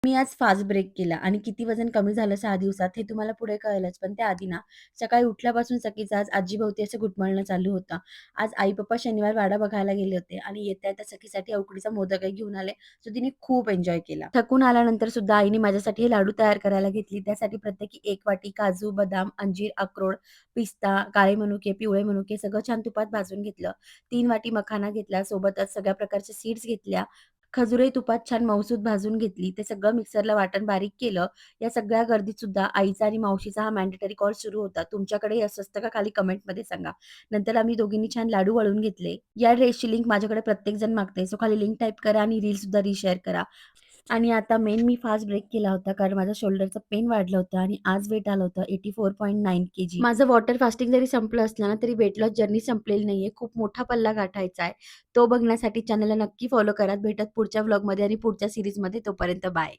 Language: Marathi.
मी आज फास्ट ब्रेक केला आणि किती वजन कमी झालं 6 दिवसात हे तुम्हाला पुढे कळेलच. पण त्याआधी ना, सकाळी उठल्यापासून सगळीच आज आजीभोवती असं घुटमळणं चालू होतं. आज आई-पप्पा शनिवार वाडा बघायला गेले होते आणि येता-येता सखीसाठी उकडीचा मोदकही घेऊन आले, जो तिने खूप एन्जॉय केला. थकून आल्यानंतर सुद्धा आईने माझ्यासाठी हे लाडू तयार करायला घेतली. त्यासाठी प्रत्येकी 1 वाटी काजू, बदाम, अंजीर, अक्रोड, पिस्ता, काळे मनुके, पिवळे मनुके सगळं छान तुपात भाजून घेतलं. 3 वाटी मखाना घेतला, सोबतच सगळ्या प्रकारच्या सीड्स घेतल्या. खजुरही तुपात छान मऊसूत भाजून घेतली. ते सगळं मिक्सरला वाटण बारीक केलं. या सगळ्या गर्दीत सुद्धा आईचा आणि मावशीचा हा मॅन्डेटरी कॉल सुरू होता. तुमच्याकडेही असं असतं का? खाली कमेंटमध्ये सांगा. नंतर आम्ही दोघींनी छान लाडू वळून घेतले. या ड्रेसची लिंक माझ्याकडे प्रत्येकजण मागतंय. सो खाली लिंक टाइप करा आणि रीलसुद्धा रिशेअर करा. आणि आता मेन मी फास्ट ब्रेक केला होता, कारण माझ्या शोल्डरचं पेन वाढलं होतं आणि आज वेट आलं होतं 84.9 केजी. माझं वॉटर फास्टिंग जरी संपलं असलं ना, तरी वेट लॉस जर्नी संपलेली नाहीये. खूप मोठा पल्ला गाठायचा आहे. तो बघण्यासाठी चॅनलला नक्की फॉलो करा. भेटत पुढच्या व्लॉगमध्ये आणि पुढच्या सीरीजमध्ये. तोपर्यंत बाय.